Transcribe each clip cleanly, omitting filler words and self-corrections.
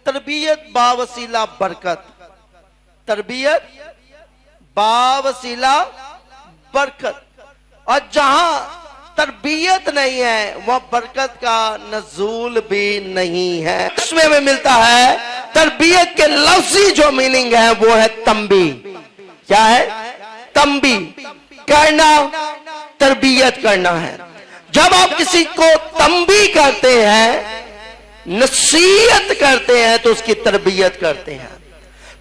तरबियत बावसीला बरकत, तरबियत बावसीला बरकत। और जहां तरबियत नहीं है वह बरकत का नजूल भी नहीं है। इसमें हमें मिलता है तरबियत के लफ्जी जो मीनिंग है वो है तंबी। क्या है? तंबी करना, तरबियत करना है। जब आप किसी को तंबी करते हैं, नसीहत करते हैं, तो उसकी तरबियत करते हैं।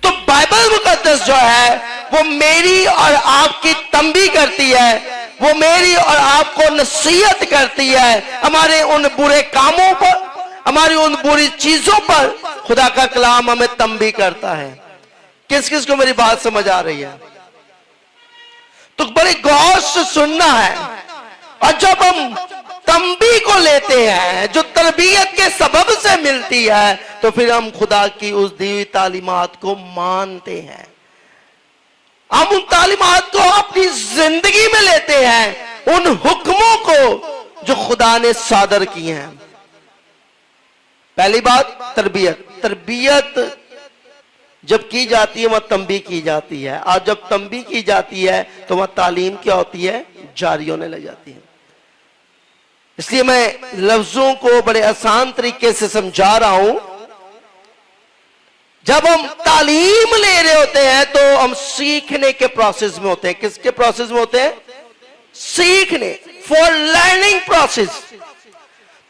तो बाइबल मुकद्दस जो है वो मेरी और आपकी तंबी करती है, वो मेरी और आपको नसीहत करती है। हमारे उन बुरे कामों पर, हमारी उन बुरी चीजों पर खुदा का कलाम हमें तंबी करता है। किस किस को मेरी बात समझ आ रही है? तो बड़े गौर से सुनना है। और जब हम तंबी को लेते हैं जो तरबियत के सबब से मिलती है, तो फिर हम खुदा की उस दी हुई तालीमात को मानते हैं। हम उन तालीमात को अपनी जिंदगी में लेते हैं, उन हुक्मों को जो खुदा ने सादर किए हैं। पहली बात तरबियत। तरबियत जब की जाती है वह तंबी की जाती है, और जब तंबी की जाती है तो वह तालीम क्या होती है? जारी होने लग जाती है। इसलिए मैं लफ्जों को बड़े आसान तरीके से समझा रहा हूं। जब हम तालीम ले रहे होते हैं तो हम सीखने के प्रोसेस में होते हैं। किसके प्रोसेस में होते हैं? सीखने, फॉर लर्निंग प्रोसेस।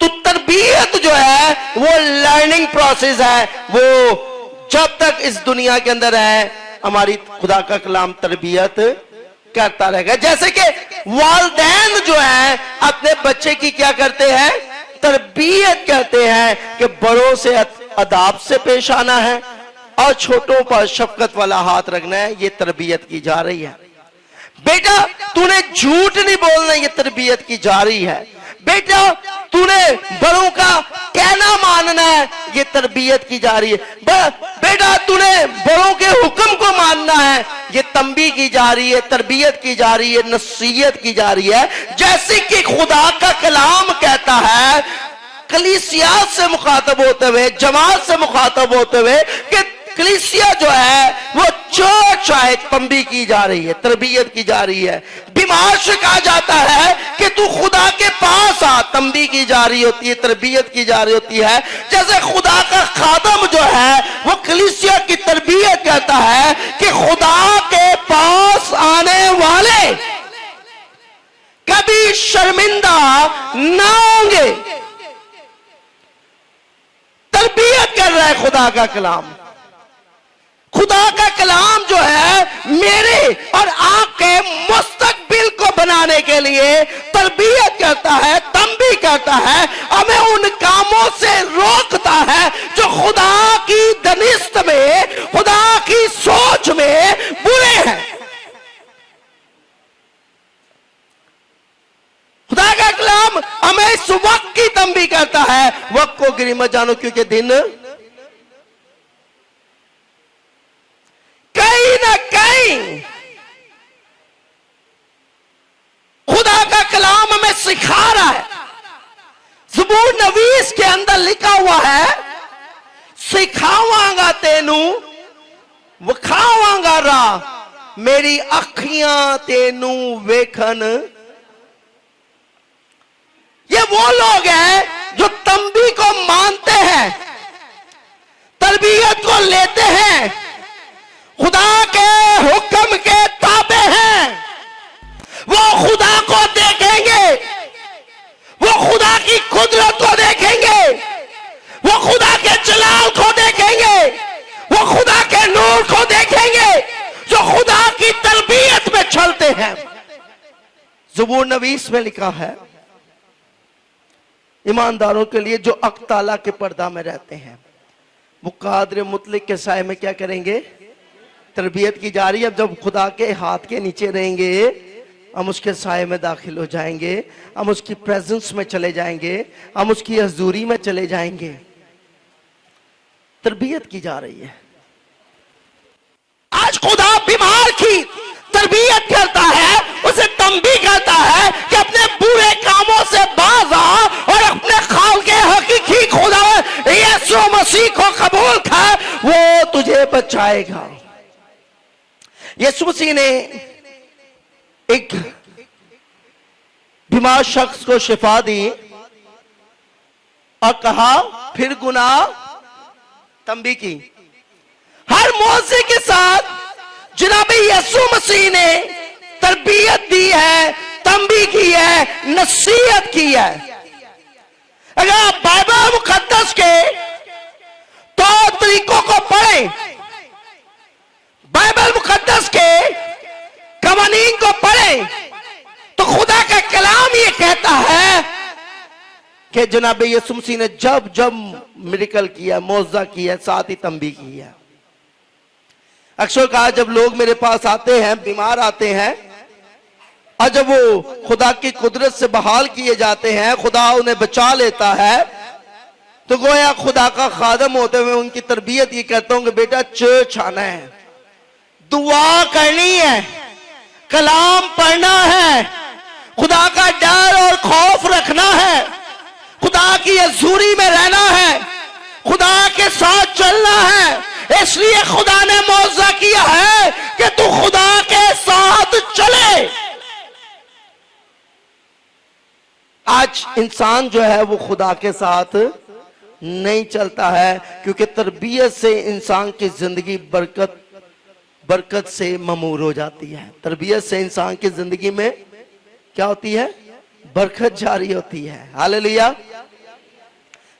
तो तरबियत जो है वो लर्निंग प्रोसेस है। वो जब तक इस दुनिया के अंदर है हमारी खुदा का कलाम तरबियत करता रहेगा। जैसे कि वालिदैन जो है अपने बच्चे की क्या करते हैं? तरबियत करते हैं कि बड़ों से अदाब से पेश आना है और छोटों पर शफकत वाला हाथ रखना है। ये तरबियत की जा रही है। बेटा तूने झूठ नहीं बोलना, ये तरबियत की जा रही है। बेटा तूने बड़ों का कहना मानना है, ये तरबियत की जा रही है। बेटा तूने बड़ों के हुक्म को मानना है, ये तंबी की जा रही है, तरबियत की जा रही है, नसीहत की जा रही है। जैसे कि खुदा का कलाम कहता है कलीसिया से मुखातब होते हुए, जमात से मुखातब होते हुए, कि कलीसिया जो है वो चर्च है, तंबी की जा रही है, तरबियत की जा रही है। बीमार से कहा जाता है कि तू खुदा के पास आ, तंबी की जा रही होती है, तरबियत की जा रही होती है। जैसे खुदा का खादम जो है वो कलीसिया की तरबियत कहता है कि खुदा के पास आने वाले कभी शर्मिंदा ना होंगे। तरबियत कर रहा है खुदा का कलाम। खुदा का कलाम जो है मेरे और आपके मुस्तकबिल को बनाने के लिए तरबियत करता है, तंबी करता है, हमें उन कामों से रोकता है जो खुदा की दनिस्त में, खुदा की सोच में बुरे हैं। खुदा का कलाम हमें इस वक्त की तंबी करता है। वक्त को गिरी मत जानो, क्योंकि दिन कहीं ना कहीं खुदा का कलाम हमें सिखा रहा है। ज़बूर नवीस के अंदर लिखा हुआ है, सिखावांगा तेनू वखावांगा राह, मेरी अखियां तेनू वेखन। ये वो लोग हैं जो तंबी को मानते हैं, तरबियत को लेते हैं, खुदा के हुक्म के ताबे हैं। वो खुदा को देखेंगे, वो खुदा की कुदरत को देखेंगे, वो खुदा के जलाल को देखेंगे, वो खुदा के नूर को देखेंगे, जो खुदा की तरबियत में चलते हैं। ज़बूर नवीस में लिखा है ईमानदारों के लिए जो हक ताला के पर्दा में रहते हैं, वो कादर मुतलक के साए में क्या करेंगे? तरबियत की जा रही है। अब जब खुदा के हाथ के नीचे रहेंगे हम उसके साए में दाखिल हो जाएंगे, हम उसकी प्रेजेंस में चले जाएंगे, हम उसकी हजूरी में चले जाएंगे। तरबियत की जा रही है। आज खुदा बीमार की तरबियत करता है, उसे तंबी करता है कि अपने बुरे कामों से बाज आ और अपने खाल के हकीकी खुदा यीशु मसीह को कबूल कर, वो तुझे बचाएगा। यीशु मसीह ने एक बीमार शख्स को शिफा दी और कहा फिर गुनाह तंबी की। हर मौजे के साथ जनाब यीशु मसीह ने तरबियत दी है, तंबी की है, नसीहत की है। अगर आप बाइबल मुकद्दस के तौर तरीकों को पढ़ें, बाइबल मुकद्दस के कवानीन को पढ़ें, तो खुदा का कलाम ये कहता है कि जनाब यीशु मसीह ने जब जब मिरेकल किया, मौजज़ा किया, साथ ही तंबी की है। अक्सर कहा जब लोग मेरे पास आते हैं, बीमार आते हैं, और जब वो खुदा की कुदरत से बहाल किए जाते हैं, खुदा उन्हें बचा लेता है, तो गोया खुदा का खादम होते हुए उनकी तरबियत ये कहता हूं कि बेटा चर्च आना है, दुआ करनी है, कलाम पढ़ना है, खुदा का डर और खौफ रखना है, खुदा की हजूरी में रहना है, खुदा के साथ चलना है। इसलिए खुदा ने मौजज़ा किया है कि तू खुदा के साथ चले। आज इंसान जो है वो खुदा के साथ नहीं चलता है, क्योंकि तरबियत से इंसान की जिंदगी बरकत से ममूर हो जाती है। तरबियत से इंसान की जिंदगी में क्या होती है? बरकत जारी होती है। Hallelujah,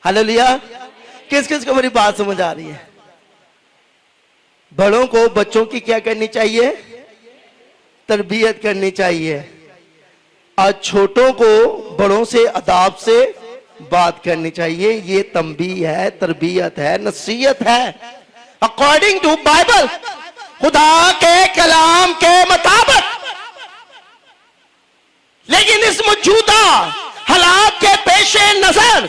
hallelujah. किस किस को मेरी बात समझ आ रही है? बड़ों को बच्चों की क्या करनी चाहिए? तरबियत करनी चाहिए, और छोटों को बड़ों से अदाब से बात करनी चाहिए। ये तंबी है, तरबियत है, नसीहत है, अकॉर्डिंग टू बाइबल, खुदा के कलाम के मुताबिक। लेकिन इस मौजूदा हालात के पेशे नजर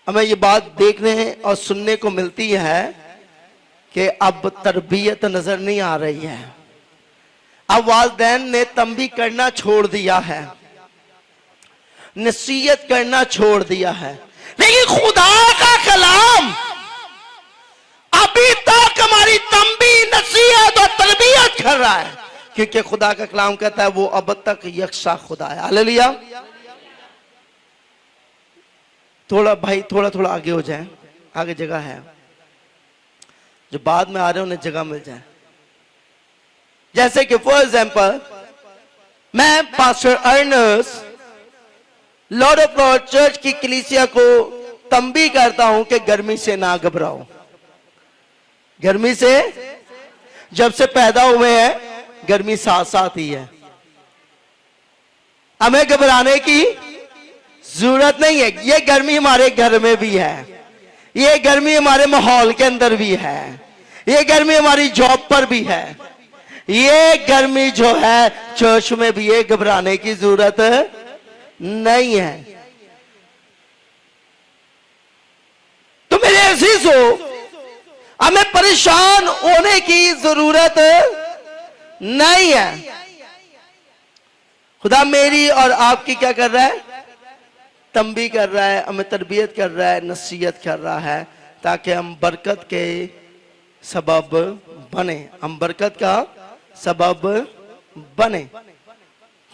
हमें ये बात देखने और सुनने को मिलती है कि अब तरबियत नजर नहीं आ रही है। अब वालिदैन ने तंबी करना छोड़ दिया है, नसीहत करना छोड़ दिया है। लेकिन खुदा का कलाम अभी तक हमारी तंबी, नसीहत और तरबियत कर रहा है, क्योंकि खुदा का कलाम कहता है वो अब तक यकसा खुदा है। हालेलुया। थोड़ा भाई थोड़ा आगे हो जाए, आगे जगह है, जो बाद में आ रहे हैं उन्हें जगह मिल जाए। जैसे कि फॉर एग्जाम्पल मैं pastor Ernst Lord of Lord church की कलीसिया को तंबी करता हूं कि गर्मी से ना घबराओ। गर्मी से जब से पैदा हुए हैं गर्मी साथ साथ ही है, हमें घबराने की जरूरत नहीं है। ये गर्मी हमारे घर में भी है, ये गर्मी हमारे माहौल के अंदर भी है, ये गर्मी हमारी जॉब पर भी है, ये गर्मी जो है चर्च में भी है। घबराने की जरूरत नहीं है। तो मेरे अजीजों, हमें परेशान होने की जरूरत नहीं है। खुदा मेरी और आपकी क्या कर रहा है? तंबी कर रहा है, हमें तरबियत कर रहा है, नसीहत कर रहा है, ताकि हम बरकत के सबब बने, हम बरकत का सबब बने।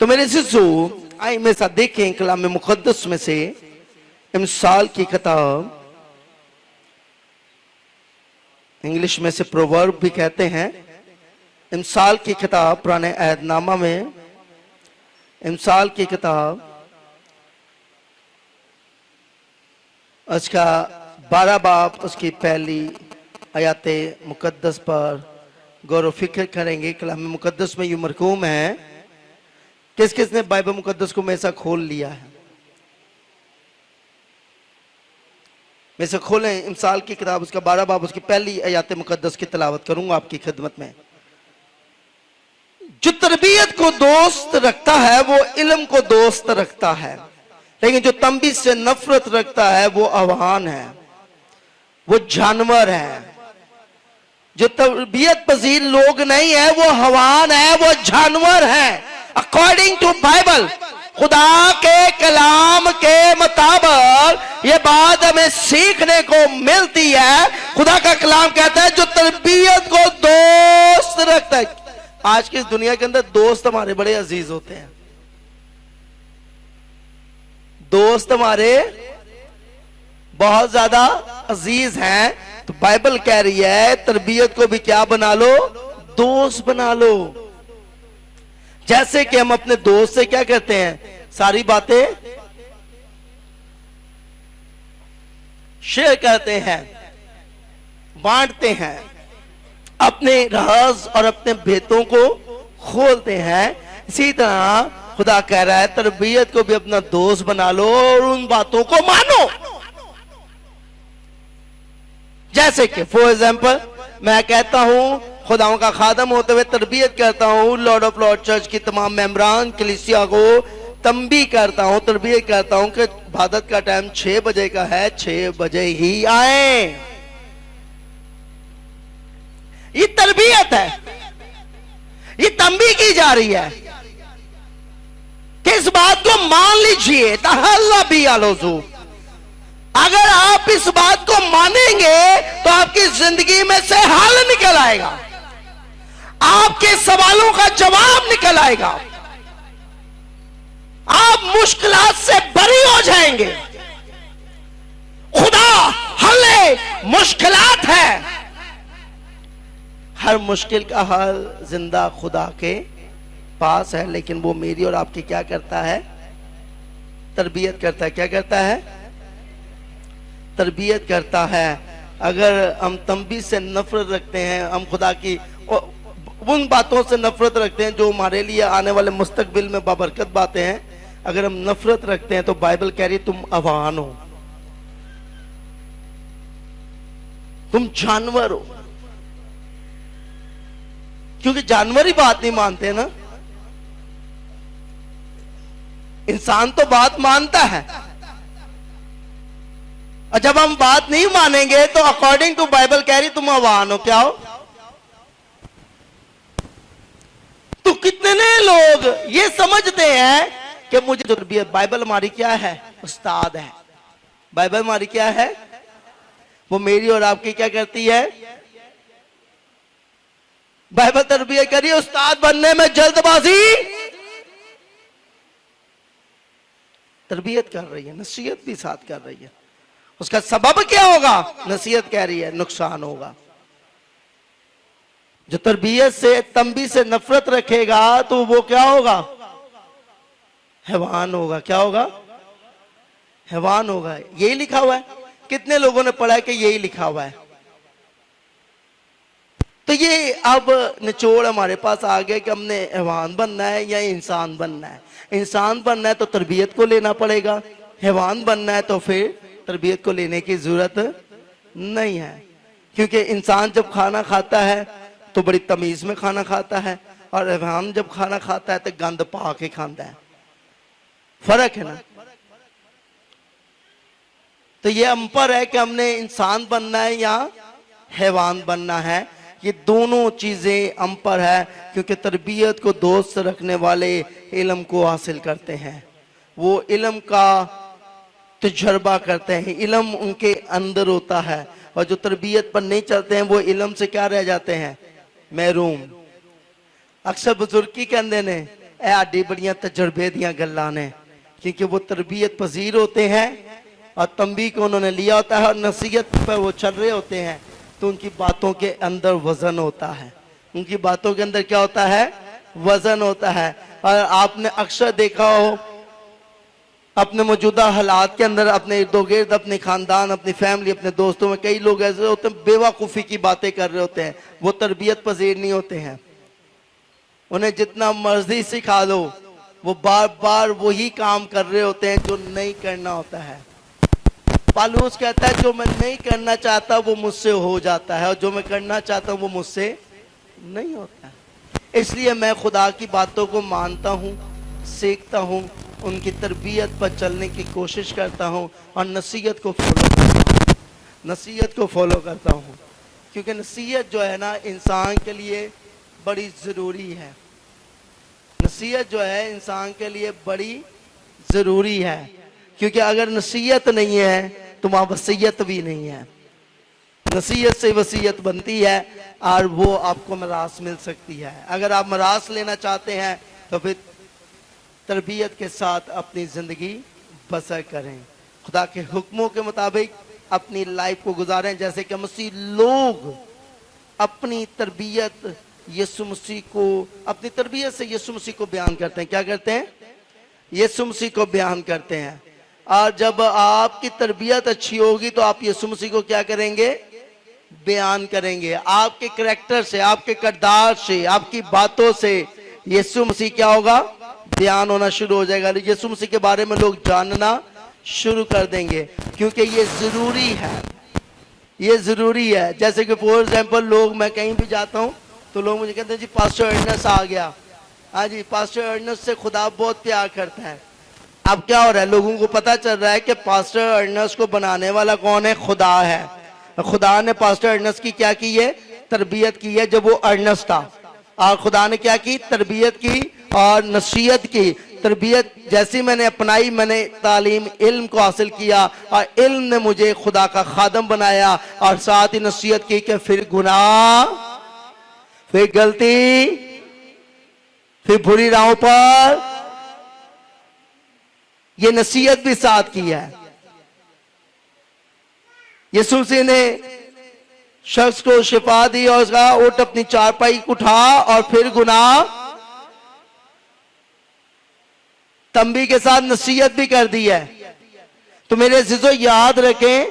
तो मेरे अजीजों, आइए मेरे साथ देखें कलाम मुकद्दस में से इमसाल की किताब, इंग्लिश में से प्रोवर्ब भी कहते हैं। इमसाल की किताब पुराने अहदनामा में, इमसाल की किताब उसका 12 बाब उसकी पहली आयते मुकद्दस पर गौर व फिक्र करेंगे। कलाम मुकद्दस में यूं मरकूम है, किस किस ने बाइबल मुकद्दस को मेरे साथ खोल लिया है? मेरे से खोलें इमसाल की किताब, उसका 12 बाब उसकी पहली आयत मुकद्दस की तिलावत करूंगा आपकी खिदमत में। जो तरबियत को दोस्त रखता है वो इल्म को दोस्त रखता है, लेकिन जो तंबी से नफरत रखता है वो अवान है, वो जानवर है। जो तरबियत पजीर लोग नहीं है वो हवान है, वो जानवर है। अकॉर्डिंग टू बाइबल, खुदा के कलाम के मुताबिक ये बात हमें सीखने को मिलती है। खुदा का कलाम कहता है जो तरबियत को दोस्त रखता है। आज की इस दुनिया के अंदर दोस्त हमारे बड़े अजीज होते हैं, दोस्त हमारे बहुत ज्यादा अजीज हैं। तो बाइबल कह रही है तरबियत को भी क्या बना लो, दोस्त बना लो। जैसे कि हम अपने दोस्त से क्या करते हैं, सारी बातें शेयर करते हैं, बांटते हैं, अपने राज और अपने भेदों को खोलते हैं। इसी तरह खुदा कह रहा है तरबियत को भी अपना दोस्त बना लो और उन बातों को मानो। जैसे कि फॉर एग्जाम्पल मैं कहता हूं खुदाओं का खादम होते हुए तरबियत करता हूं लॉर्ड ऑफ लॉर्ड चर्च की तमाम मेंबरान कलीसिया को तंबी करता हूं, तरबियत करता हूं कि इबादत का टाइम 6 बजे का है, 6 बजे ही आए। ये तरबियत है, ये तंबी की जा रही है कि इस बात को मान लीजिए। तहल्ला भी आलोजू, अगर आप इस बात को मानेंगे तो आपकी जिंदगी में से हल निकल आएगा, आपके सवालों का जवाब निकल आएगा, आप मुश्किलात से बरी हो जाएंगे। खुदा हल मुश्किलात है, हर मुश्किल का हल जिंदा खुदा के पास है। लेकिन वो मेरी और आपकी क्या करता है, तरबियत करता है। क्या करता है, तरबियत करता है। अगर हम तंबी से नफरत रखते हैं, हम खुदा की उन बातों से नफरत रखते हैं जो हमारे लिए आने वाले मुस्तकबिल में बाबरकत बातें हैं, अगर हम नफरत रखते हैं तो बाइबल कह रही है तुम अवान हो, तुम जानवर हो। क्योंकि जानवर ही बात नहीं मानते ना, इंसान तो बात मानता है। और जब हम बात नहीं मानेंगे तो अकॉर्डिंग टू बाइबल कह रही तुम अवान हो, क्या हो। तो कितने लोग ये समझते हैं कि मुझे तरबियत, बाइबल हमारी क्या है, उस्ताद है। बाइबल हमारी क्या है, वो मेरी और आपकी क्या करती है, बाइबल तरबियत करिए। उस्ताद बनने में जल्दबाजी, तरबियत कर रही है, नसीहत भी साथ कर रही है। उसका सबब क्या होगा, नसीहत कह रही है नुकसान होगा। जो तरबियत से तंबी से नफरत रखेगा तो वो क्या होगा, हैवान होगा। क्या होगा, हैवान होगा। यही लिखा हुआ है, कितने लोगों ने पढ़ा है कि यही लिखा हुआ है। तो ये अब निचोड़ हमारे पास आ गया कि हमने हैवान बनना है या इंसान बनना है। इंसान बनना है तो तरबियत को लेना पड़ेगा, हैवान बनना है तो फिर तरबियत को लेने की जरूरत नहीं है। क्योंकि इंसान जब खाना खाता है तो बड़ी तमीज में खाना खाता है, और हैवान जब खाना खाता है तो गंद पा के खाता है। फर्क है ना। तो ये हम पर है कि हमने इंसान बनना है या हैवान बनना है। ये दोनों चीजें हम पर है, क्योंकि तरबियत को दोस्त रखने वाले इल्म को हासिल करते हैं, वो इल्म का तजर्बा करते हैं, इल्म उनके अंदर होता है। और जो तरबियत पर नहीं चलते हैं वो इल्म से क्या रह जाते हैं, महरूम। अक्सर बुजुर्ग की कहते ने ए आडी बड़ियां तजर्बे दियां गल्लां ने, क्योंकि वो तरबियत पजीर होते हैं और तंबी को उन्होंने लिया होता है और नसीहत पर वो चल रहे होते हैं। तो उनकी बातों के अंदर वजन होता है, उनकी बातों के अंदर क्या होता है, वजन होता है। और आपने अक्सर देखा हो अपने मौजूदा हालात के अंदर, अपने इर्दो गिर्द, अपने खानदान, अपनी फैमिली, अपने दोस्तों में कई लोग ऐसे होते हैं बेवकूफ़ी की बातें कर रहे होते हैं। वो तरबियत पजीर नहीं होते हैं। उन्हें जितना मर्जी सिखा लो वो बार बार वही काम कर रहे होते हैं जो नहीं करना होता है। पालूस कहता है जो मैं नहीं करना चाहता वो मुझसे हो जाता है, और जो मैं करना चाहता हूँ वो मुझसे नहीं होता है। इसलिए मैं खुदा की बातों को मानता हूँ, सीखता हूँ, उनकी तरबियत पर चलने की कोशिश करता हूँ और नसीहत को फॉलो करता हूँ। क्योंकि नसीहत जो है ना इंसान के लिए बड़ी ज़रूरी है। नसीहत जो है इंसान के लिए बड़ी जरूरी है, क्योंकि अगर नसीहत नहीं है तो वहां वसीयत भी नहीं है। नसीहत से वसीयत बनती है और वो आपको मिरास मिल सकती है। अगर आप मिरास लेना चाहते हैं तो फिर तरबियत के साथ अपनी जिंदगी बसर करें, खुदा के हुक्मों के मुताबिक अपनी लाइफ को गुजारें। जैसे कि मसीह लोग अपनी तरबियत यीशु मसीह को, अपनी तरबियत से यीशु मसीह को बयान करते हैं। क्या करते हैं? यीशु मसीह को बयान करते हैं। और जब आपकी तरबियत अच्छी होगी तो आप यीशु मसीह को क्या करेंगे? बयान करेंगे। आपके करैक्टर से, आपके किरदार से, आपकी बातों से यीशु मसीह क्या होगा? बयान होना शुरू हो जाएगा। यीशु मसीह के बारे में लोग जानना शुरू कर देंगे, क्योंकि ये जरूरी है। ये जरूरी है। जैसे कि फॉर एग्जाम्पल लोग, मैं कहीं भी जाता हूँ तो लोग मुझे कहते हैं जी पास्टर अर्नेस्ट आ गया। हाँ जी, पास्टर अर्नेस्ट से खुदा बहुत प्यार करता है। अब क्या हो रहा है? लोगों को पता चल रहा है कि पास्टर अर्नेस्ट को बनाने वाला कौन है? खुदा है। खुदा ने पास्टर अर्नेस्ट की क्या की है? तरबियत की है जब वो अर्नेस्ट था। और खुदा ने क्या की? तरबियत की और नसीहत की। तरबियत जैसी मैंने अपनाई, मैंने तालीम इल्म को हासिल किया और इल्म ने मुझे खुदा का खादम बनाया, और साथ ही नसीहत की कि फिर गुनाह, फिर गलती, फिर बुरी राहों पर, ये नसीहत भी साथ की है। यीशु मसीह ने शख्स को शिफा दी और उसका उठ अपनी चारपाई उठा और फिर गुनाह, तंबी के साथ नसीहत भी कर दी है। तो मेरे अज़ीज़ों याद रखें,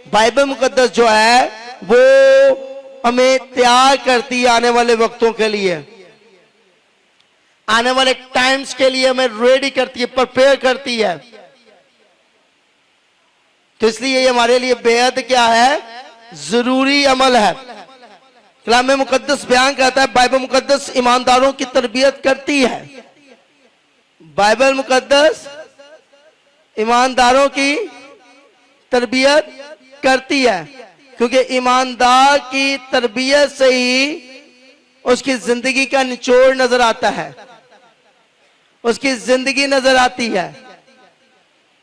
बाइबल मुकद्दस जो है वो हमें तैयार करती है आने वाले वक्तों के लिए, आने वाले टाइम्स के लिए हमें रेडी करती है, प्रिपेयर करती है। तो इसलिए ये हमारे लिए बेहद क्या है? जरूरी अमल है। कलाम मुकद्दस बयान करता है, बाइबल मुकद्दस ईमानदारों की तरबियत करती है। बाइबल मुकद्दस ईमानदारों की तरबियत करती है, क्योंकि ईमानदार की तरबियत से ही उसकी जिंदगी का निचोड़ नजर आता है, उसकी जिंदगी नजर आती है।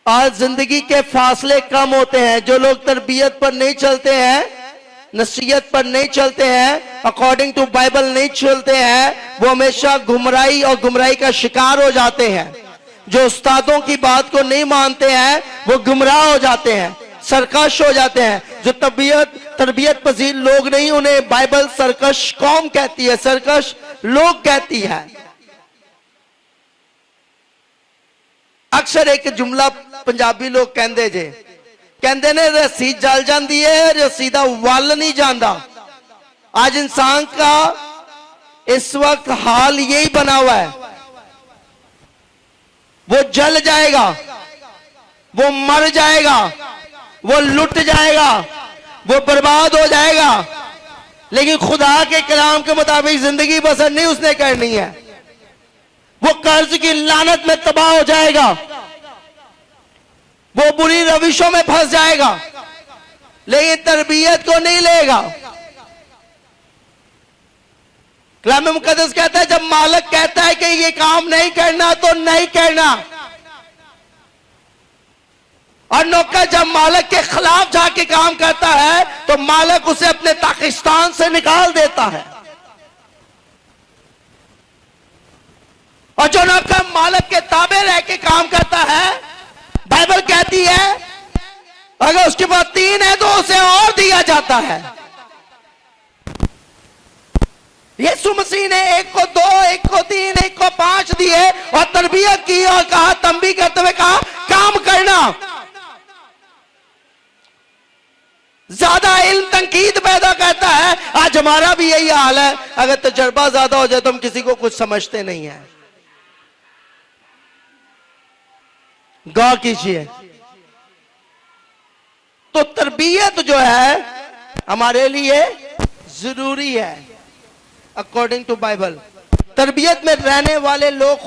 और जिंदगी के फासले कम होते हैं। जो लोग तरबियत पर नहीं चलते हैं, नसीहत पर नहीं चलते हैं, अकॉर्डिंग टू बाइबल नहीं चलते हैं, वो हमेशा गुमराही और गुमराही का शिकार हो जाते हैं। जो उस्तादों की बात को नहीं मानते हैं वो गुमराह हो जाते हैं, सरकश हो जाते हैं। जो तरबियत पजीर लोग नहीं, उन्हें बाइबल सरकश कौम कहती है, सरकश लोग कहती है। अक्सर एक जुमला पंजाबी लोग कहते जे, कहते ने रस्सी जल जाती है, रस्सी दा वल नहीं जाता। आज इंसान का इस वक्त हाल यही बना हुआ है। वो जल जाएगा, वो मर जाएगा, वो लुट जाएगा, वो बर्बाद हो जाएगा, लेकिन खुदा के कलाम के मुताबिक जिंदगी बसर नहीं उसने करनी है। वो कर्ज की लानत में तबाह हो जाएगा, वो बुरी रविशों में फंस जाएगा, लेकिन तरबियत को नहीं लेगा। कलाम मुकद्दस कहता है, जब मालिक कहता है कि ये काम नहीं करना तो नहीं करना, और नौकर जब मालिक के खिलाफ जाके काम करता है तो मालिक उसे अपने पाकिस्तान से निकाल देता है। और जो नौकर मालिक के ताबे रह के काम करता है, बाइबल कहती है अगर उसके पास 3 है तो उसे और दिया जाता है। यीशु मसीह ने 1 को 2, 1 को 3, 1 को 5 दिए और तरबियत की और कहा, तंबी करते हुए कहा, काम करना। ज्यादा इल्म तंकीद पैदा करता है। आज हमारा भी यही हाल है, अगर तजर्बा ज्यादा हो जाए तो हम किसी को कुछ समझते नहीं है। गौर कीजिए, तो तरबियत जो है हमारे लिए जरूरी है अकॉर्डिंग टू बाइबल। तरबियत में रहने वाले लोग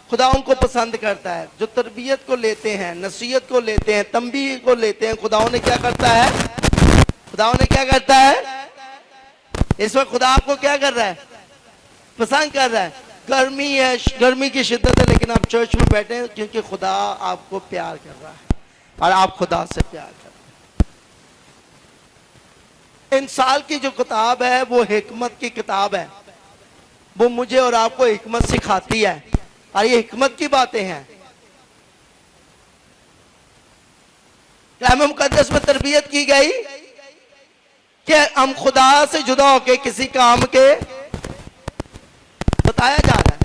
खुदा उनको पसंद करता है। जो तरबियत को लेते हैं, नसीहत को लेते हैं, तंबी को लेते हैं, खुदाओं ने क्या करता है? खुदाओं ने क्या करता है? इस वक्त खुदा आपको क्या कर रहा है? पसंद कर रहा है। गर्मी है, गर्मी की शिद्दत है, लेकिन आप चर्च में बैठे हैं क्योंकि खुदा आपको प्यार कर रहा है और आप खुदा से प्यार कर रहे हैं। इंसाल की जो किताब है वो हिकमत की किताब है, वो मुझे और आपको हिकमत सिखाती है और ये हिकमत की बातें हैं। कलाम मुकद्दस में तरबियत की गई कि हम खुदा से जुदा होकर किसी काम के, बताया जा रहा है,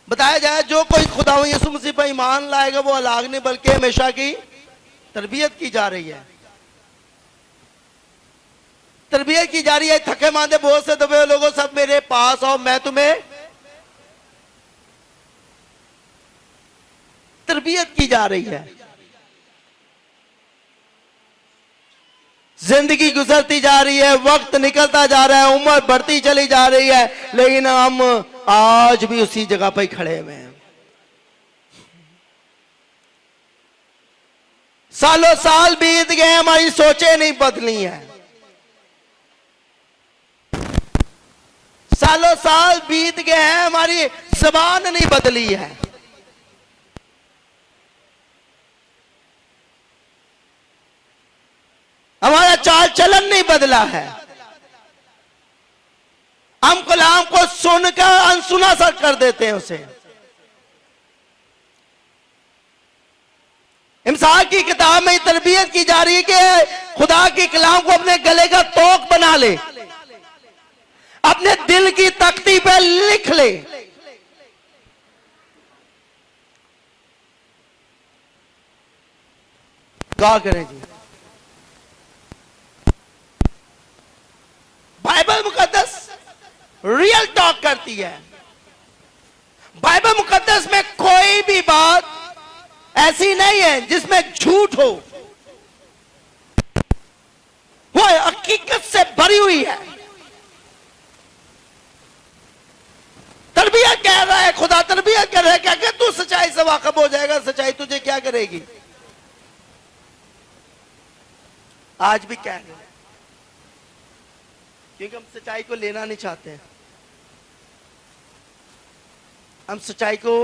बताया जाए जो कोई खुदा यीशु मसीह पर ईमान लाएगा वो हलाक नहीं बल्कि हमेशा की तरबियत की जा रही है। तरबियत की जा रही है। थके मांदे बहुत से दबे हुए लोगों सब मेरे पास आओ, मैं तुम्हें तरबियत की जा रही है। जिंदगी गुजरती जा रही है, वक्त निकलता जा रहा है, उम्र बढ़ती चली जा रही है, लेकिन हम आज भी उसी जगह पर खड़े हुए हैं। सालों साल बीत गए, हमारी सोचें नहीं बदली हैं। सालों साल बीत गए हैं, हमारी जुबान नहीं बदली है। हमारा चाल चलन नहीं बदला है। हम कलाम को सुनकर अनसुना सा कर देते हैं उसे। इंसान की किताब में तरबियत की जा रही है कि खुदा के कलाम को अपने गले का तोक बना ले, अपने दिल की तख्ती पे लिख ले। दुआ करें जी। बाइबल मुकद्दस रियल टॉक करती है। बाइबल मुकद्दस में कोई भी बात ऐसी नहीं है जिसमें झूठ हो, वो हकीकत से भरी हुई है। तरबियत कह रहा है, खुदा तरबियत कर रहा है क्या तू सच्चाई से वाकिफ हो जाएगा, सच्चाई तुझे क्या करेगी। आज भी कह रहे हैं क्योंकि हम सच्चाई को लेना नहीं चाहते हैं, हम सच्चाई को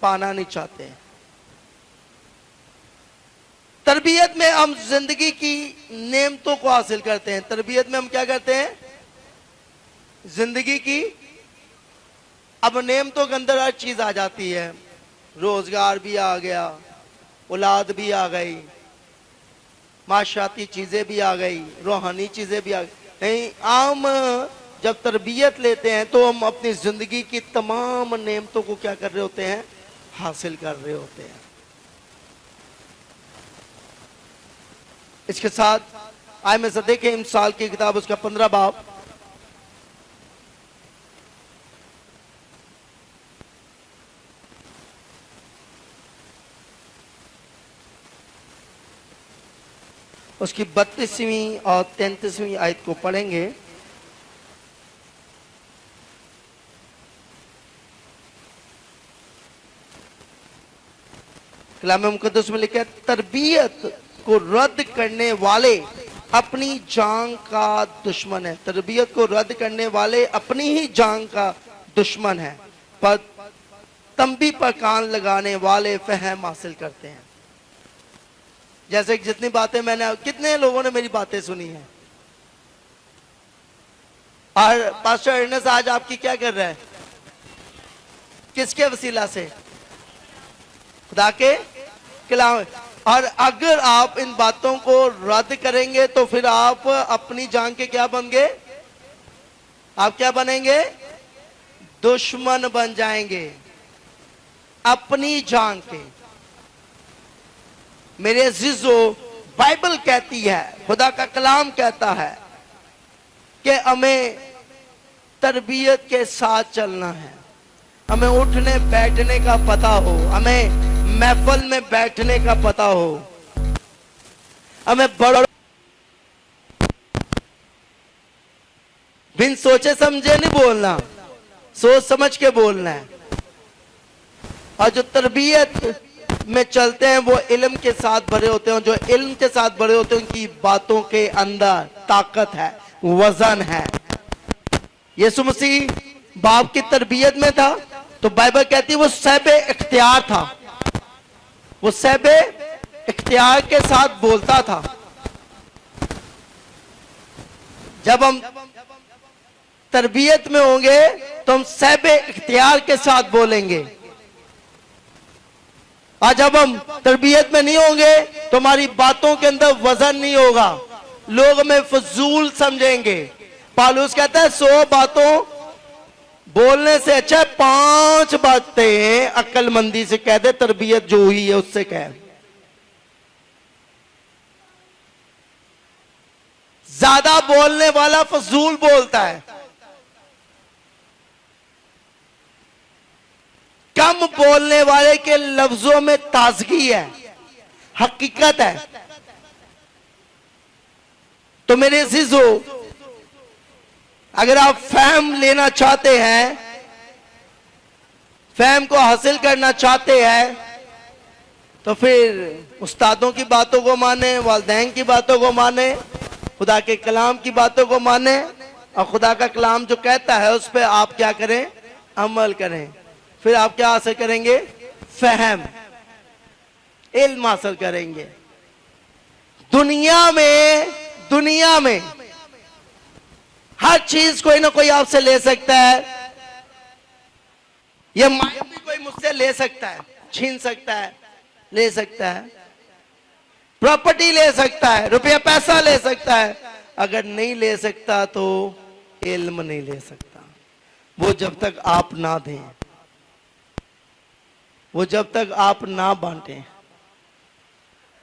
पाना नहीं चाहते हैं। तरबियत में हम जिंदगी की नेमतों को हासिल करते हैं। तरबियत में हम क्या करते हैं, जिंदगी की, अब नेमतों के अंदर हर चीज आ जाती है। रोजगार भी आ गया, औलाद भी आ गई, माशाती चीजें भी आ गई, रूहानी चीजें भी आ गई। नहीं, हम जब तरबियत लेते हैं तो हम अपनी जिंदगी की तमाम नेमतों को क्या कर रहे होते हैं, हासिल कर रहे होते हैं। इसके साथ आए में से देखें इंसाल की किताब उसका 15 बाब, उसकी 32वीं और 33वीं आयत को पढ़ेंगे। कलाम मुकद्दस में लिखा है, तरबियत को रद्द करने वाले अपनी जान का दुश्मन है। तरबियत को रद्द करने वाले अपनी ही जान का दुश्मन है, पर तंबी पर कान लगाने वाले फहम हासिल करते हैं। जैसे जितनी बातें मैंने, कितने लोगों ने मेरी बातें सुनी है, और पास्टर अर्नेस्ट आज आपकी क्या कर रहा है, किसके वसीला से, खुदा के कलाम। और अगर आप इन बातों को रद्द करेंगे तो फिर आप अपनी जान के क्या बन गए, आप क्या बनेंगे, दुश्मन बन जाएंगे अपनी जान के। मेरे अजीजों, बाइबल कहती है, खुदा का कलाम कहता है कि हमें तरबियत के साथ चलना है। हमें उठने बैठने का पता हो, हमें महफिल में बैठने का पता हो, हमें बड़ों बिन सोचे समझे नहीं बोलना, सोच समझ के बोलना है। और जो तरबियत में चलते हैं वो इल्म के साथ भरे होते हैं। जो इल्म के साथ भरे होते हैं उनकी बातों के अंदर ताकत है, वजन है। यीशु मसीह बाप की तरबियत में था, तो बाइबल कहती है वो सहबे इख्तियार था, वो सहबे इख्तियार के साथ बोलता था। जब हम तरबियत में होंगे तो हम सहबे इख्तियार के साथ बोलेंगे, और जब हम तरबियत में नहीं होंगे तो हमारी बातों के अंदर वजन नहीं होगा, लोग हमें फजूल समझेंगे। पौलुस कहता है 100 बातों बोलने से अच्छा 5 बातें अक्लमंदी से कह दे, तरबियत जो हुई है उससे कह। ज्यादा बोलने वाला फजूल बोलता है, कम बोलने वाले के लफ्जों में ताजगी है, हकीकत है। तो मेरे अजीजों, अगर आप फहम लेना चाहते हैं, फहम को हासिल करना चाहते हैं, तो फिर उस्तादों की बातों को माने, वालिदैन की बातों को माने, खुदा के कलाम की बातों को माने, और खुदा का कलाम जो कहता है उस पर आप क्या करें, अमल करें। फिर आप क्या हासिल करेंगे, फहम, इल्म हासिल करेंगे। दुनिया में हर चीज कोई ना कोई आपसे ले सकता है, यह माइक भी कोई मुझसे ले सकता है, छीन सकता है, ले सकता है, प्रॉपर्टी ले सकता है, रुपया पैसा ले सकता है। अगर नहीं ले सकता तो इल्म नहीं ले सकता। वो जब तक आप ना दें, वो जब तक आप ना बांटें,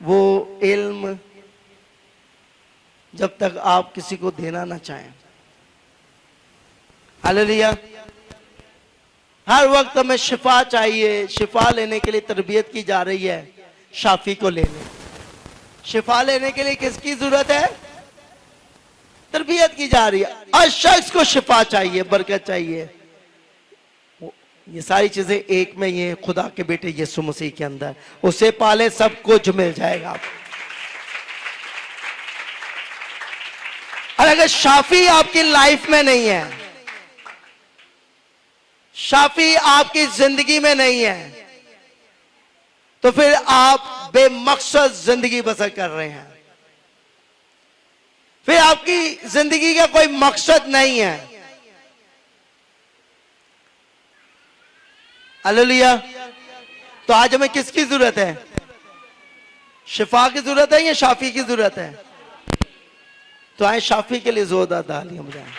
वो इल्म जब तक आप किसी को देना ना चाहें। हालेलुया। हर वक्त हमें शिफा चाहिए, शिफा लेने के लिए तरबियत की जा रही है, शाफी को लेने। शिफा लेने के लिए किसकी जरूरत है, तरबियत की जा रही है। हर शख्स को शिफा चाहिए, बरकत चाहिए। ये सारी चीजें एक में, ये खुदा के बेटे यीशु मसीह के अंदर, उसे पाले सब कुछ मिल जाएगा। और अगर शाफी आपकी लाइफ में नहीं है, शाफी आपकी जिंदगी में नहीं है, तो फिर आप बेमकसद जिंदगी बसर कर रहे हैं, फिर आपकी जिंदगी का कोई मकसद नहीं है। हालेलुया। तो आज हमें किसकी जरूरत है, शिफा की जरूरत है या शाफी की जरूरत है? तो आए शाफी के लिए जोरदार तालियां बजाएं।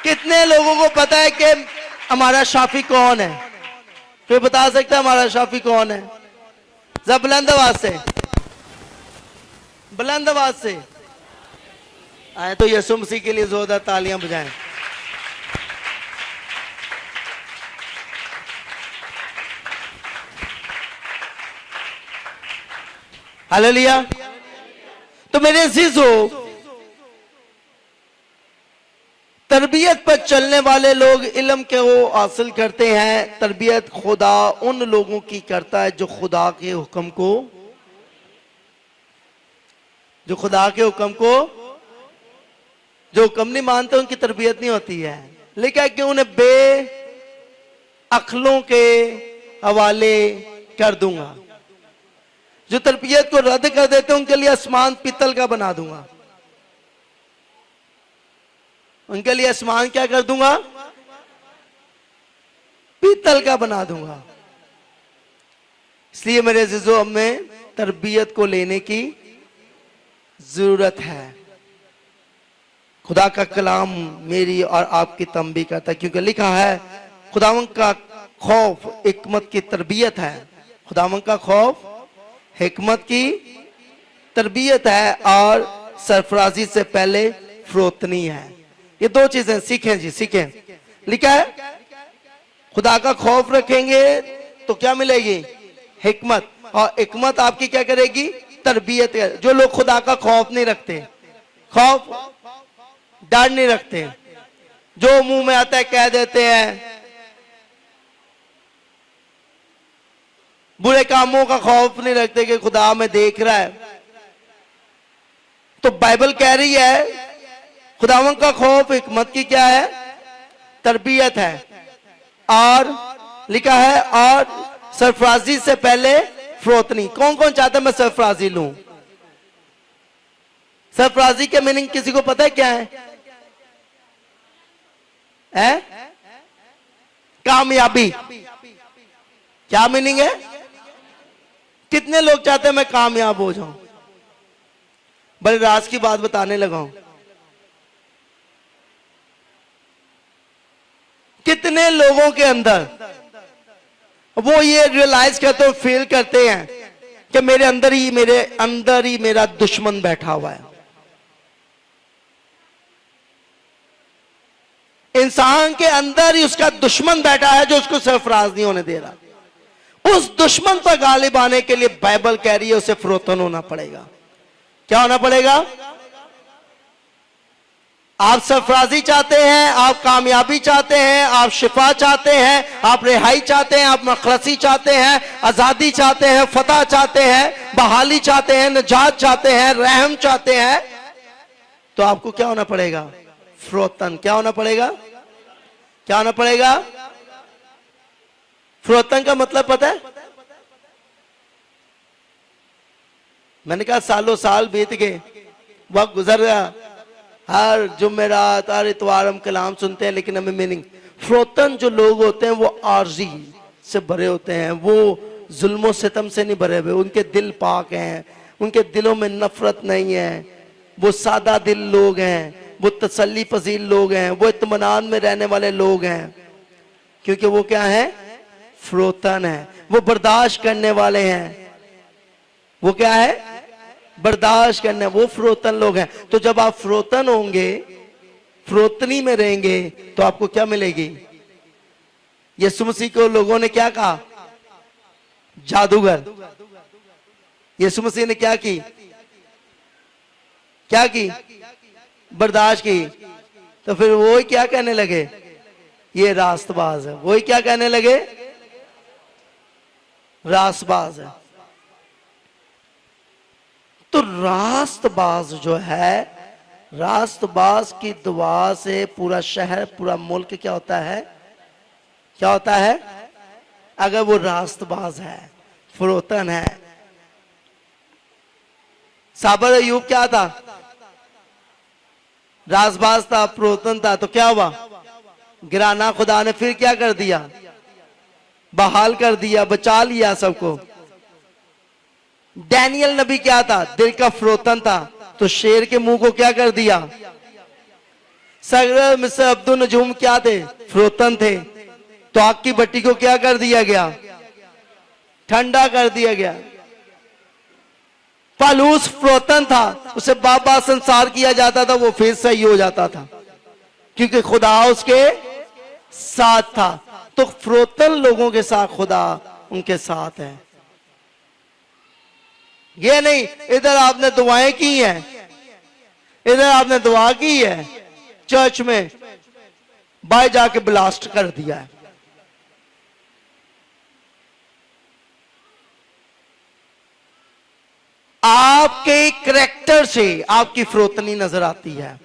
कितने लोगों को पता है कि हमारा शाफी कौन है? कोई बता सकता है हमारा शाफी कौन है? जरा बुलंद आवाज से, बुलंद आवाज से आए तो यीशु मसीह के लिए जोरदार तालियां बजाएं। हालेलुया। तो मेरे अजीजों, तरबियत पर चलने वाले लोग इल्म के वो हासिल करते हैं। तरबियत खुदा उन लोगों की करता है जो खुदा के हुक्म को, जो खुदा के हुक्म को, जो हुक्म नहीं मानते उनकी तरबियत नहीं होती है। लेकिन कि उन्हें बेअक्लों के हवाले कर दूंगा। जो तरबियत को रद्द कर देते हैं उनके लिए आसमान पीतल का बना दूंगा। उनके लिए आसमान क्या कर दूंगा? पीतल का बना दूंगा। इसलिए मेरे अजीजों, हमें तरबियत को लेने की जरूरत है। खुदा का कलाम मेरी और आपकी तंबी करता है, क्योंकि लिखा है खुदावन का खौफ हिकमत की तरबियत है। खुदावन का खौफ हिकमत की तरबियत है और सरफराजी से पहले फरोतनी है। ये दो चीजें सीखें जी, सीखें। लिखा है खुदा का खौफ रखेंगे तो क्या मिलेगी? हिकमत। और हिकमत आपकी क्या करेगी? तरबियत। जो लोग खुदा का खौफ नहीं रखते, खौफ डर नहीं रखते, जो मुंह में आता है कह देते हैं, बुरे कामों का खौफ नहीं रखते कि खुदा हमें देख रहा है, तो बाइबल कह रही है खुदावन का खौफ हिकमत की क्या है? तरबियत है। और लिखा है और सरफराजी से पहले फरोतनी। कौन कौन चाहता है मैं सरफराजी लूं? सरफराजी के मीनिंग किसी को पता है क्या है? कामयाबी। क्या मीनिंग है? कितने लोग चाहते हैं मैं कामयाब हो जाऊं? बड़े राज की बात बताने लगा हूं। कितने लोगों के अंदर वो ये रियलाइज करते हो, फील करते हैं कि मेरे अंदर ही मेरा दुश्मन बैठा हुआ है। इंसान के अंदर ही उसका दुश्मन बैठा है जो उसको सरफराज नहीं होने दे रहा। उस दुश्मन पर गालिब आने के लिए बाइबल कह रही है उसे फरोतन होना पड़ेगा। क्या होना पड़ेगा? आप सरफराजी चाहते हैं, आप कामयाबी चाहते हैं, आप शिफा चाहते हैं, आप रिहाई चाहते हैं, आप मखलसी चाहते हैं, आजादी चाहते हैं, फतह चाहते हैं, बहाली चाहते हैं, निजात चाहते हैं, रहम चाहते हैं, तो आपको क्या होना पड़ेगा? फरोतन। क्या होना पड़ेगा? क्या होना पड़ेगा? फरोतन का मतलब पता है? मैंने कहा सालों साल बीत गए, वक्त गुजर गया, हर जुमेरात हर इतवार हम कलाम सुनते हैं, लेकिन हमें मीनिंग। फरोतन जो लोग होते हैं वो आर्जी से भरे होते हैं, वो जुल्मों सितम से नहीं भरे हुए, उनके दिल पाक हैं, उनके दिलों में नफरत नहीं है, वो सादा दिल लोग हैं, वो तसल्ली पजीर लोग हैं, वो इत्मीनान में रहने वाले लोग हैं, क्योंकि वो क्या है? फरोतन है। वो बर्दाश्त करने वाले हैं। वो क्या है? बर्दाश्त करने, वो फरोतन लोग हैं। तो जब आप फरोतन होंगे, फरोतनी में रहेंगे, तो आपको क्या मिलेगी? यीशु मसीह को लोगों ने क्या कहा? जादूगर। यीशु मसीह ने क्या की? क्या की? बर्दाश्त की। तो फिर वो ही क्या कहने लगे? ये रास्तबाज है। वो ही क्या कहने लगे? रास्तबाज है। तो रास्तबाज जो है, रास्तबाज की दुआ से पूरा शहर, पूरा मुल्क क्या होता है? क्या होता है? अगर वो रास्तबाज है, फरोतन है। साबर अयूब क्या था? रास्तबाज था, फरोतन था। तो क्या हुआ? गिराना खुदा ने फिर क्या कर दिया? बहाल कर दिया, बचा लिया सबको। डैनियल नबी क्या था? दिल का फरोतन था, तो शेर के मुंह को क्या कर दिया? सगरे मिस्टर अब्दुल नजूम क्या थे? फरोतन थे, तो आग की भट्टी को क्या कर दिया गया? ठंडा कर दिया गया। पालूस फरोतन था, उसे बाबा संसार किया जाता था, वो फिर सही हो जाता था, क्योंकि खुदा उसके साथ था। तो फरोतन लोगों के साथ खुदा उनके साथ है। ये नहीं इधर आपने दुआएं की हैं, इधर आपने दुआ की है, चर्च में बाहर जाके ब्लास्ट कर दिया है। आपके करैक्टर से आपकी फरोतनी नजर आती है,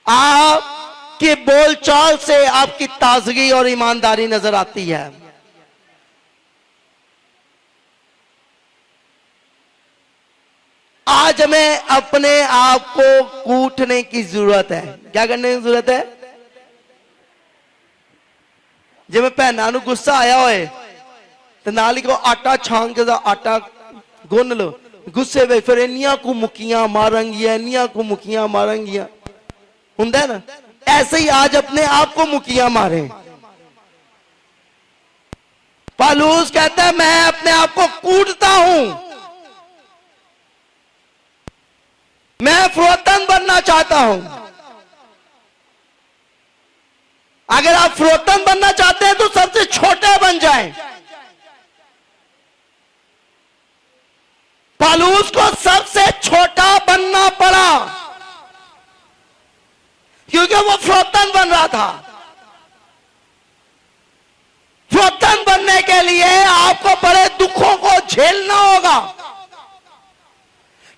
आपके बोलचाल से आपकी ताजगी और ईमानदारी नजर आती है। आज हमें अपने आप को कूटने की जरूरत है। क्या करने की जरूरत है? जब भैन गुस्सा आया होए तो नाल ही को आटा छान के आटा गुन लो, गुस्से में फिर इन्नियां को मुक्कियां मारेंगियां, इन्नियां को मुक्कियां मारेंगियां, हुंदा ना? ऐसे ही आज अपने आप को मुक्कियां मारे। पालूस कहता है मैं अपने आप को कूटता हूं, मैं फरोतन बनना चाहता हूं। अगर आप फरोतन बनना चाहते हैं तो सबसे छोटे बन जाएं। पालूस को सबसे छोटा बनना पड़ा क्योंकि वो फरोतन बन रहा था। फरोतन बनने के लिए आपको बड़े दुखों को झेलना होगा।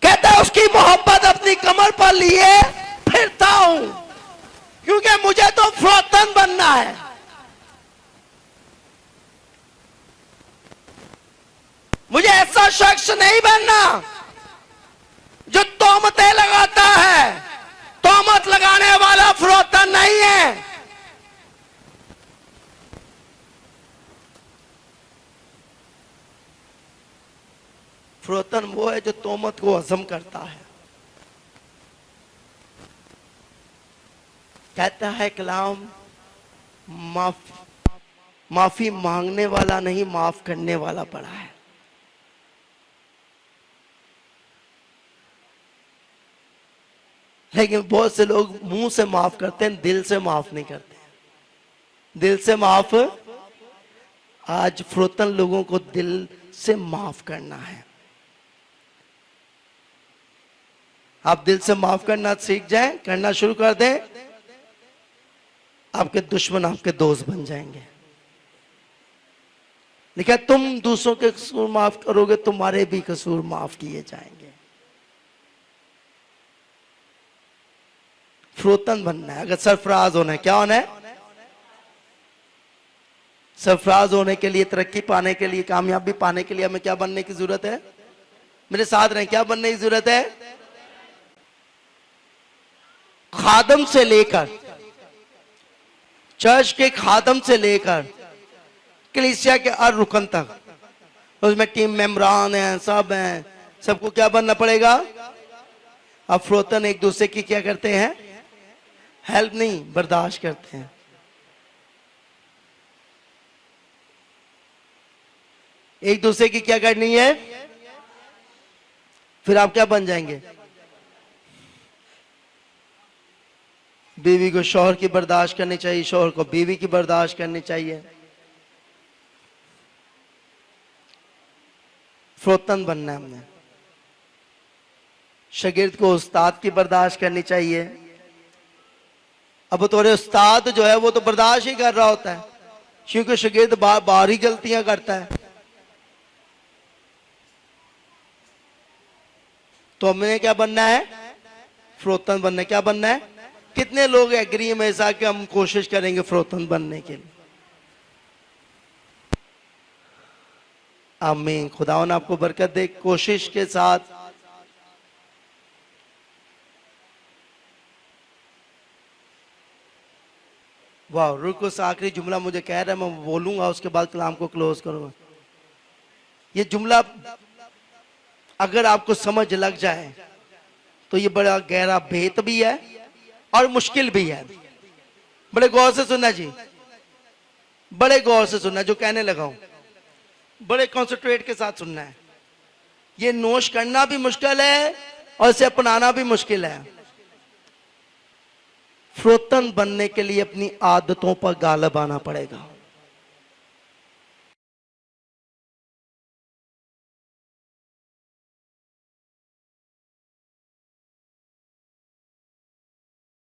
कहता है उसकी की मोहब्बत अपनी कमर पर लिए फिरता हूं, क्योंकि मुझे तो फरोतन बनना है। मुझे ऐसा शख्स नहीं बनना जो तोहमतें लगाता है। तोहमत लगाने वाला फरोतन नहीं है। फरोतन वो है जो तोहमत को हजम करता है। कहता है कलाम, माफी मांगने वाला नहीं, माफ करने वाला बड़ा है। लेकिन बहुत से लोग मुंह से माफ करते हैं, दिल से माफ नहीं करते। दिल से माफ, आज फरोतन लोगों को दिल से माफ करना है। आप दिल से माफ करना सीख जाएं, करना शुरू कर दें, आपके दुश्मन आपके दोस्त बन जाएंगे। लिखा तुम दूसरों के कसूर माफ करोगे, तुम्हारे भी कसूर माफ किए जाएंगे। फरोतन बनना है। अगर सरफराज होना है, क्या होना है? सरफराज होने के लिए, तरक्की पाने के लिए, कामयाबी पाने के लिए हमें क्या बनने की जरूरत है? मेरे साथ रहें, क्या बनने की जरूरत है? खादम से लेकर, चर्च के खादम से लेकर कलीसिया के हर रुकन तक, उसमें टीम मेंबरान हैं, सब हैं, सबको क्या बनना पड़ेगा? अब फरोतन एक दूसरे की क्या करते हैं? हेल्प नहीं, बर्दाश्त करते हैं। एक दूसरे की क्या करनी है? फिर आप क्या बन जाएंगे? बीवी को शौहर की बर्दाश्त करनी चाहिए, शौहर को बीवी की बर्दाश्त करनी चाहिए। फरोतन बनना है हमने। शागिर्द को उस्ताद की बर्दाश्त करनी चाहिए। अब तोरे उस्ताद जो है वो तो बर्दाश्त ही कर रहा होता है, क्योंकि शागिर्द बार ही गलतियां करता है। तो हमें क्या बनना है? फरोतन बनना है। क्या बनना है? कितने लोग एग्री हैं मेरे साथ कि हम कोशिश करेंगे फरोतन बनने के लिए? आमीन। खुदावन आपको बरकत दे। कोशिश के साथ वाह, रुको, आखिरी जुमला मुझे कह रहा है, मैं बोलूंगा, उसके बाद कलाम को क्लोज करूंगा। ये जुमला अगर आपको समझ लग जाए तो ये बड़ा गहरा भेद भी है और मुश्किल भी है। बड़े गौर से सुनना जी, बड़े गौर से सुनना, जो कहने लगा हूं बड़े कॉन्सेंट्रेट के साथ सुनना है। ये नोश करना भी मुश्किल है और इसे अपनाना भी मुश्किल है। फरोतन बनने के लिए अपनी आदतों पर गालिब आना पड़ेगा।